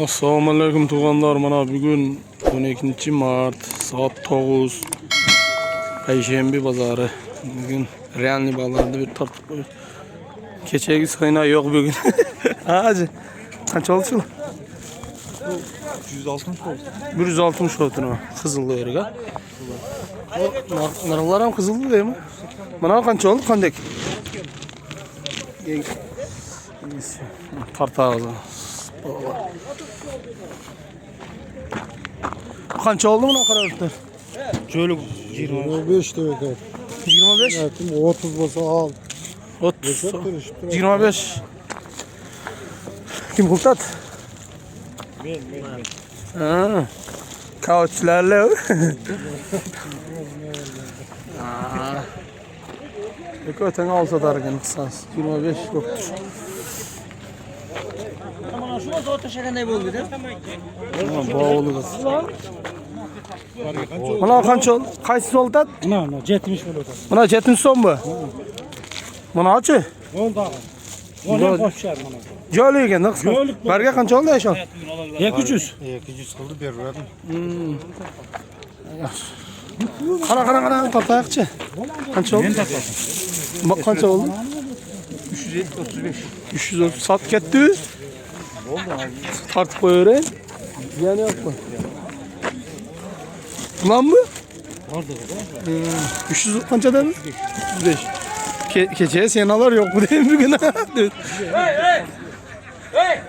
Assalamu alaykum tuğanlar. Mana bugün 12 Mart saat 9. Perşembe pazarı. Bugün realni bağlarda bir tartib qo'yib. Kechagi sayna yo'q bugün. Hacı. Qancha oldu şu? 160 oldu. 160 oldu nima? Qizilli yerga. Narxlar ham qizilli deymi? Mana qancha oldu? Qanday? Tartağız. Qancha oldu buna qarablar? Çölük 25 demek abi. 25? Evet, 30 olsa al. 30. 25. Kim kultat? Ben. Ha. Kauçlarla. Öten alsa dargın kısas. 25 yoktur. Tamam şu da taşa ne oldu dedi. Tamam bağlı kız. Buna qancha oldu? Qaysi oldu? Ana 70 oldu. Buna 70 so'm bu. Buna-chi? Oldu abi. Onu boşver bana. Jo'li ekan-da qisqa. Barga qancha oldi aşağı? 200. 200 qildi berverdim. Qara tartayaqchi. Qancha oldu? Qancha oldu? 335. 330 sat ketdi. Tartib qo'yaver. Yana yo'qmi? Bulanmi? Oldu. 300 qancha dedi? 35. Kechaya senalar yo'q bu deyim bugun. Hey!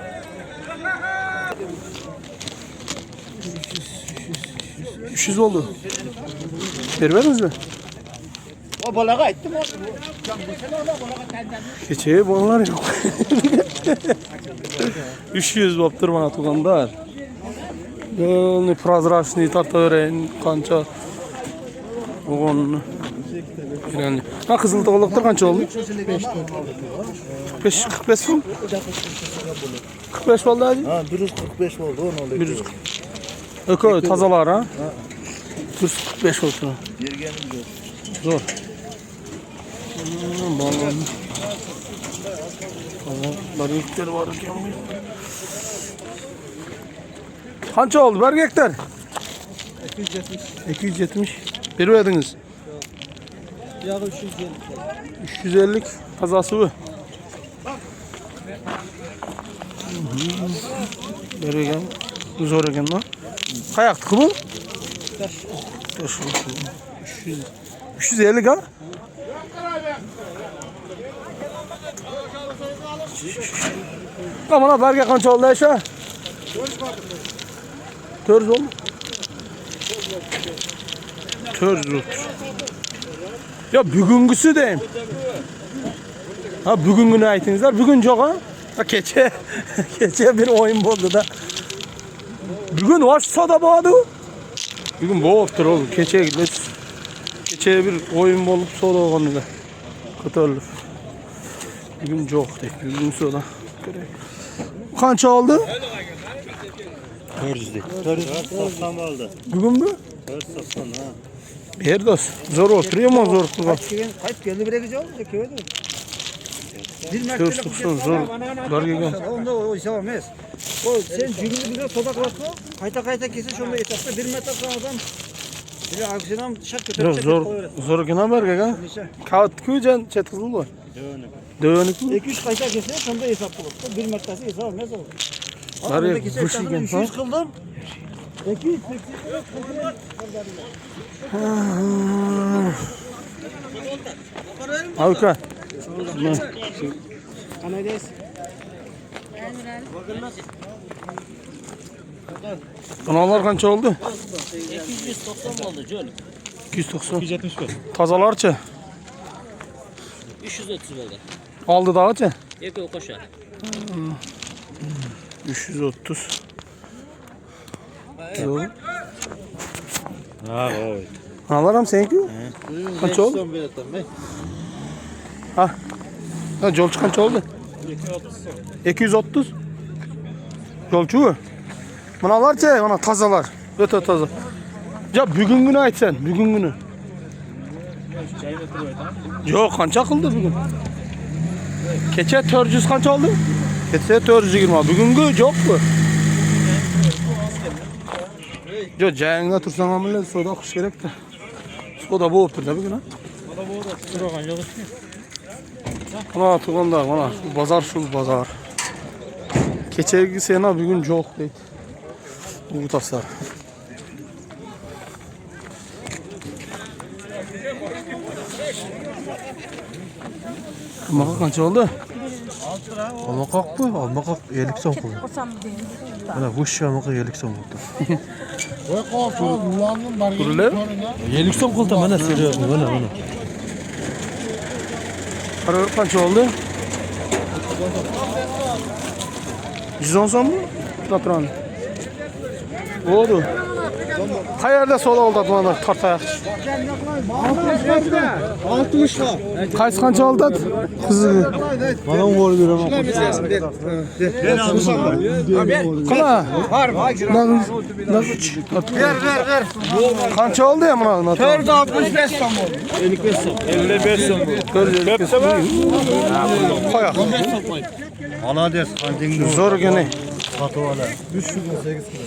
300 oldu. Vermediniz mi? O balaga aytdim o. Keçeye bunlar yok. 300 boptur bana tuğandar. Yolunu prozrachniy tartaverayın qancha. Oğlunu. Yani. Ha qizil to'g'liqdir qancha oldu? 45 so'm. 45 oldu hacı. Ha 145 oldu onu oldu. 140. Öko tazalar ha? 145 olsun. Yergenim yok. Zor. Bağlandı. Bargekler var ekan. Qancha oldu bargekler? 270. 270. Berverdiniz. Yağı 350. 350 tazası bu. Beregen. Zor ekan lan. Qayaqtiki bu? 350 ha? Mana barga qancha oldi aşağı? 400 oldu. 400 oldu. Ya bugünküsü deyim. Ha bugünkünü aytыңыздар. Bugün yok ha? Ha kecha bir oyun oldu da. Bugün vaşsada bağdı. Bugün boğuptur oğlum. Kecha bir oyun bolup soda olganı da. Kötörülüp. Bugün yok deyip. Bugün soda. Qancha oldu? 400 de. 490 oldu. Bugün mü? 490 ha. Berdos. Zor oturuyor mu zor tuğan? Kaç geldi bire güzel oldu köyde. Bir 490 zor. Dar gegen. Onda o işe olmaz. O sen cümle bize soda klasma kayta kesin şunda etapta 1 metre sonra adam bir aksiyonam şart götürecek. Zor gene var gegen. Kağıt kuyucan chat kızıl var. Dövönük mü? 200 kayta kesin şunda hesap bulur. 1 metresi hesap olmaz o. Var ya, Buradaki bu şey gen, 300 kıldım. 200 Avka. Kanadayız. Analar qancha oldu? 290 oldu Cölük. 290. 275. Tazalarcha? 330 oldu. Aldı dağıça? Eko koşar. 330. Ha oy. Analar ham seniki? Qancha oldu? Ha. Ha jolchi qancha oldu? 230. Jolchi. Bunalarcha, mana tazalar. O'ta toza. Ya bugünkünü aytsan, bugünkünü. Yo'q, qancha qildi bugun? Kecha 400 qancha oldi? Kecha 420. Bugungi yo'q bu. Yo, jayingda tursam ham bilan soda qish kerak-da. Soda bo'lib turdi bugun, ha? So'ragan yo'q. Mana tug'anda, mana bu bozor shu bozor. Kechagi sena bugun yo'q deydi. Bu tasar. Maqa qancha oldi? Almaqoq bu, almaqoq 50 so'm qo'ydi. Mana bu shamaqa 50 so'm bo'ldi. Pullar? 50 so'm qo'lda mana seryozni, mana. Qaror qancha oldi? 110 so'mmi? Natron. Bo'ldi. Qayerda soda oldi mana tortayaq. 60 var. Qaysi qancha oldi? Qiziq. Mana onu qo'yib beraman. Qana? Var. Ver. Qancha oldi ya mana? 465 so'm oldu. 55 so'm. 55 so'm bu. Qo'ya. Anades handing Zo'r gene. satı ola. 308 kilo.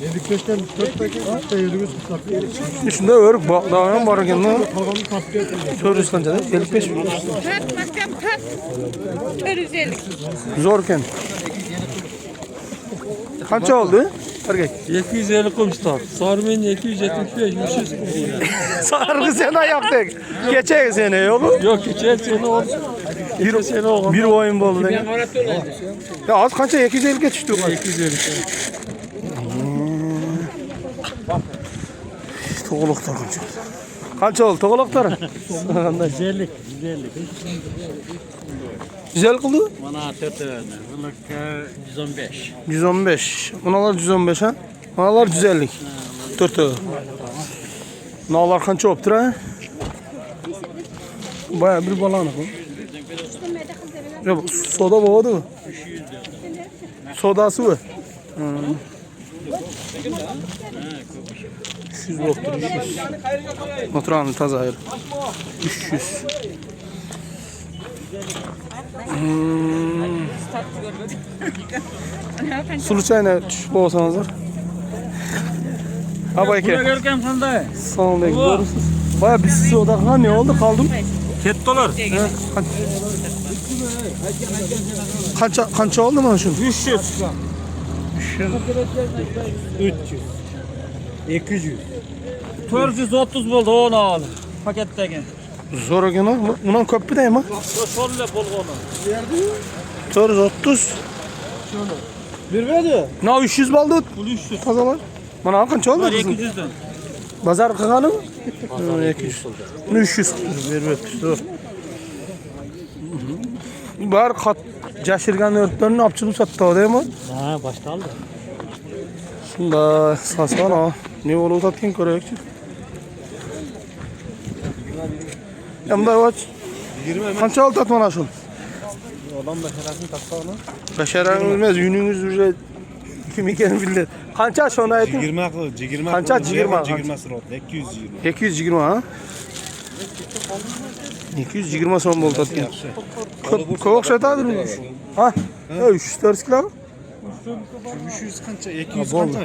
55'ten 4 paket, hatta 700 kilo. Shunda o'rib davam bor ekan. 400 qancha? 55 mi? 450. Zo'r ekan. Qancha oldi? Erkak. 250 komşular. Sarmen 275, 300 komşular. Sargı sen ayaktık. Geçek sene yok mu? Yok geçen sene oldu. Geçen sene oldu. Bir oyun oldu. Ya az kança 250 geçti. 250. Toğuluklar kança. Kança oldu toğuluklar? 150. Güzel kıldı. Bana 4 verdi. Bunlar 115. 115. Bunalar 115 ha? Bunalar 150. 4 tane. Bunalar kança optur ha? Baya bir balanık o. Ya soda boğdu mu? Sodası mı? 300 boktur 300. Oturanı taze ayır. 300. Sulu çayına düşüp olsanızlar. Abi eke. Görkem kanda. Sağ bekliyoruz. Baya bir soda ne oldu kaldım. Ket dolar. Kança oldu mu şun? 300. 200. 430 buldu onu al. Paketteki. Zor o gün bunun köpü değil mi? Şöyle bol onu. 430. Bir verdi. Ne 300 baldı? Bu 300. Kazalar. Bana kança oldu Bunlar kızım? 200'den. Bazar kıkanı mı? 200. 300. Dur. Bar kat jaşırgan örtlerini apçılıp sattı o değil mi? Ha başta aldı. Şunda sasana. Ne olur tatkin koruyakçı. Yamda vaç. Kança oldu tatmana şun? Adam beşerasını taksa ona. Beşeren bilmez. Yününüz ücret. Kim iken bilir. Kança şuna ayettin? 20 aklı, 20 Kança aklı, 20 20 slot, 220. 220 ha? 220 son bol tatkin. Kovuk şetadır mı? Ha? 300 kilo? 300 kança, 200 bol. kança.